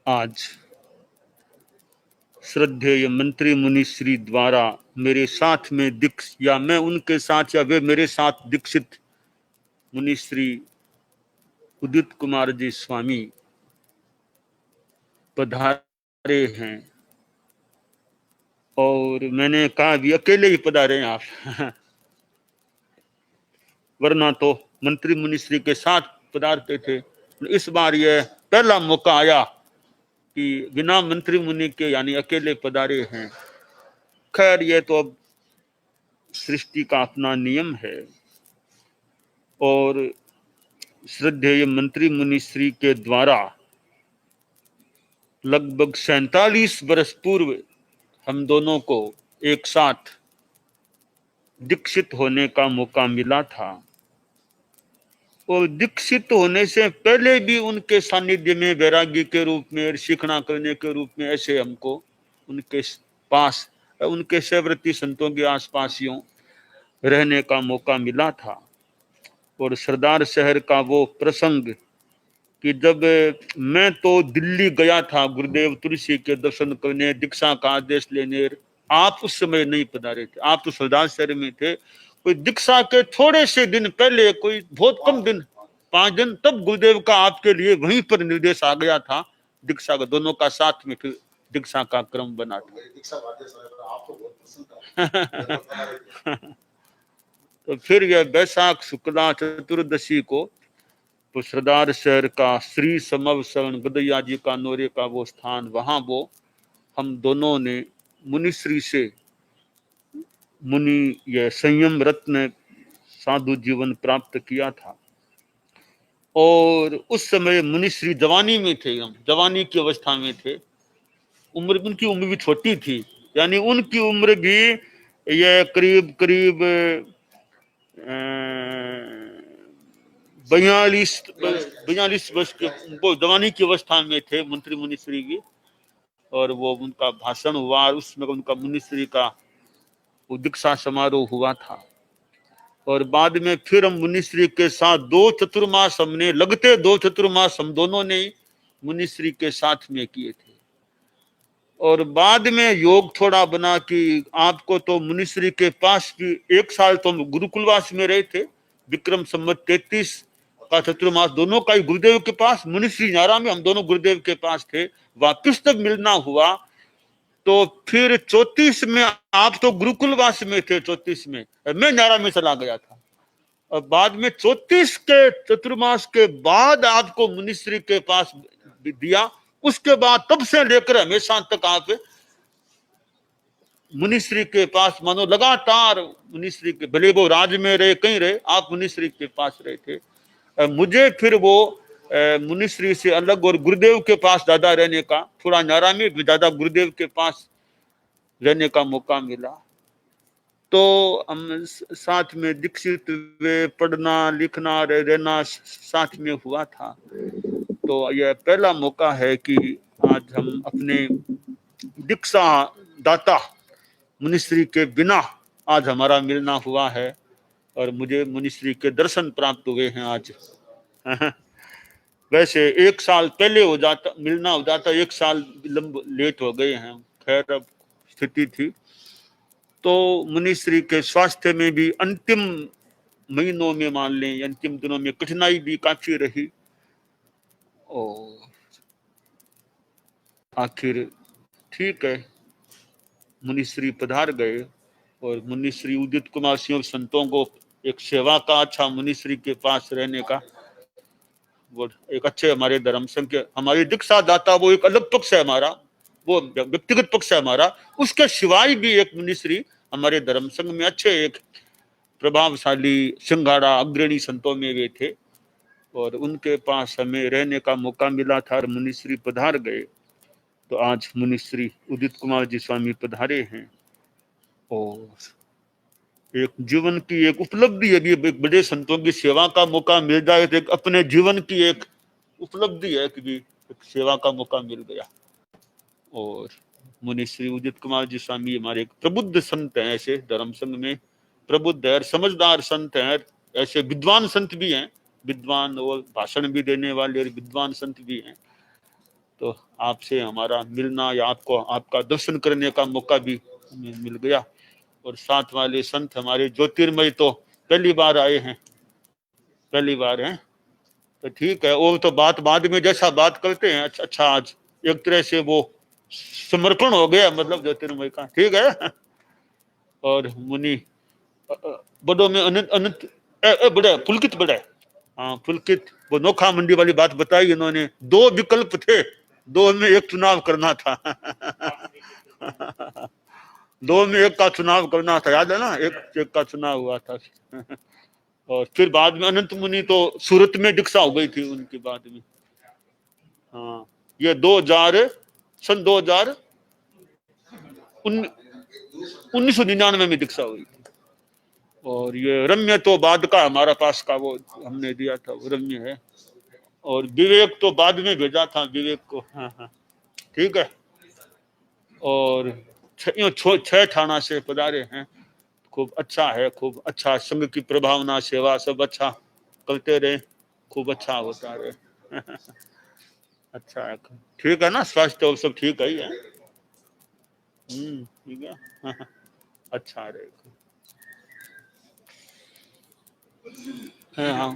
आज श्रद्धेय मंत्री मुनिश्री द्वारा मेरे साथ में या मैं उनके साथ या वे मेरे साथ दीक्षित मुनिश्री उदित कुमार जी स्वामी पधारे हैं। और मैंने कहा भी अकेले ही पधारे हैं आप वरना तो मंत्री मुनिश्री के साथ पधारते थे। इस बार यह पहला मौका आया कि बिना मंत्री मुनि के यानी अकेले पधारे हैं। खैर यह तो अब सृष्टि का अपना नियम है। और श्रद्धेय मंत्री मुनिश्री के द्वारा लगभग 47 वर्ष पूर्व हम दोनों को एक साथ दीक्षित होने का मौका मिला था। और दीक्षित होने से पहले भी उनके सानिध्य में वैरागी के रूप में, सीखना करने के रूप में ऐसे हमको उनके पास, उनके सेवृत्ति संतों के आसपासियों रहने का मौका मिला था। और सरदार शहर का वो प्रसंग कि जब मैं तो दिल्ली गया था गुरुदेव तुलसी के दर्शन करने, दीक्षा का आदेश लेने, आप उस समय नहीं पधारे थे, आप तो सरदार शहर में थे। कोई दीक्षा के थोड़े से दिन पहले, कोई बहुत कम दिन, 5 दिन, तब गुरुदेव का आपके लिए वहीं पर निर्देश आ गया था दीक्षा का, दोनों का साथ में फिर दीक्षा का क्रम बना था। तो फिर यह बैसाख शुक्ला चतुर्दशी को तो सरदार शहर का श्री समवसरण गदैया जी का नोरे का वो स्थान, वहां वो हम दोनों ने मुनिश्री से मुनि यह संयम रत्न साधु जीवन प्राप्त किया था। और उस समय मुनिश्री जवानी में थे, हम जवानी की अवस्था में थे। उम्र, उनकी उम्र भी छोटी थी, यानी उनकी उम्र भी यह करीब करीब 42 वर्ष के, वो जवानी की अवस्था में थे मंत्री मुनिश्री की। और वो उनका भाषण हुआ, उसमें उनका मुनिश्री का दीक्षा समारोह हुआ था। और बाद में फिर हम मुनिश्री के साथ 2 चतुर्मास हमने, लगते 2 चतुर्मास हम दोनों ने मुनिश्री के साथ में किए थे। और बाद में योग थोड़ा बना कि आपको तो मुनिश्री के पास भी 1 साल तो हम गुरुकुलवास में रहे थे, विक्रम संवत 33 का चतुर्मास दोनों का ही गुरुदेव के पास, मुनिश्री नारा में हम दोनों गुरुदेव के पास थे। वापिस तब मिलना हुआ तो फिर 34 में आप तो गुरुकुलवास में थे, 34 में मैं नारा में चला गया था। और बाद में 34 के चतुर्मास के बाद आपको मुनिश्री के पास दिया। उसके बाद तब से लेकर हमेशा तक आप मुनिश्री के पास, मानो लगातार मुनिश्री के, भले वो राज में रहे कहीं रहे, आप मुनिश्री के पास रहे थे। मुझे फिर वो मुनिश्री से अलग और गुरुदेव के पास ज्यादा रहने का, थोड़ा नारा में ज्यादा गुरुदेव के पास रहने का मौका मिला। तो हम साथ में दीक्षित हुए, पढ़ना लिखना रहना साथ में हुआ था। तो यह पहला मौका है कि आज हम अपने दीक्षा दाता मुनिश्री के बिना आज हमारा मिलना हुआ है। और मुझे मुनिश्री के दर्शन प्राप्त हुए हैं आज। वैसे 1 साल पहले हो जाता, मिलना हो जाता, 1 साल लेट हो गए हैं। खैर अब स्थिति थी। तो मुनिश्री के स्वास्थ्य में भी अंतिम महीनों में, मान लें अंतिम दिनों में, कठिनाई भी काफी रही। और आखिर ठीक है, मुनिश्री पधार गए। और मुनिश्री उदित कुमार सिंह संतों को एक सेवा का, अच्छा मुनिश्री के पास रहने का, वो एक अच्छे हमारे धर्म संघ के, हमारी दीक्षा दाता वो एक अलग पक्ष है हमारा, वो व्यक्तिगत पक्ष है हमारा। उसके सिवाय भी एक मुनिश्री हमारे धर्म संघ में अच्छे, एक प्रभावशाली सिंघाड़ा अग्रणी संतों में वे थे। और उनके पास हमें रहने का मौका मिला था और मुनिश्री पधार गए। तो आज मुनिश्री उदित कुमार जी स्वामी पधारे हैं। और एक जीवन की एक उपलब्धि है, एक बड़े संतों की सेवा का मौका मिल जाए तो एक अपने जीवन की एक उपलब्धि है कि एक सेवा का मौका मिल गया। और मुनिश्री उदित कुमार जी स्वामी हमारे एक प्रबुद्ध संत हैं, ऐसे धर्म संघ में प्रबुद्ध है, समझदार संत हैं, ऐसे विद्वान संत भी हैं, विद्वान और भाषण भी देने वाले और विद्वान संत भी हैं। तो आपसे हमारा मिलना या आपको आपका दर्शन करने का मौका भी हमें मिल गया। और साथ वाले संत हमारे ज्योतिर्मय तो पहली बार आए हैं, पहली बार हैं, तो ठीक है। वो तो बात बाद में जैसा बात करते हैं। अच्छा आज एक तरह से वो समर्पण हो गया, मतलब ज्योतिर्मय का, ठीक है। और मुनि बड़ों में अनंत अनंत बड़े पुलकित बड़े, हाँ पुलकित। वो नोखा मंडी वाली बात बताई इन्होंने, दो विकल्प थे, दो में एक चुनाव करना था। दो में एक का चुनाव करना था, याद है ना, एक का चुनाव हुआ था। और फिर बाद में अनंत मुनि तो सूरत में दीक्षा हो गई थी उनकी बाद में। हाँ ये 2000 सन 1999 में दीक्षा हुई थी। और ये रम्य तो बाद का हमारा पास का वो हमने दिया था, वो रम्य है। और विवेक तो बाद में भेजा था, विवेक को। हाँ हाँ ठीक है। और छह थाना से पधारे हैं। खूब अच्छा है, खूब अच्छा संघ की प्रभावना सेवा सब अच्छा करते रहे, खूब अच्छा होता रहे। अच्छा है, ठीक है ना, स्वास्थ्य और सब ठीक है ही है। ठीक है। अच्छा रहेगा। हाँ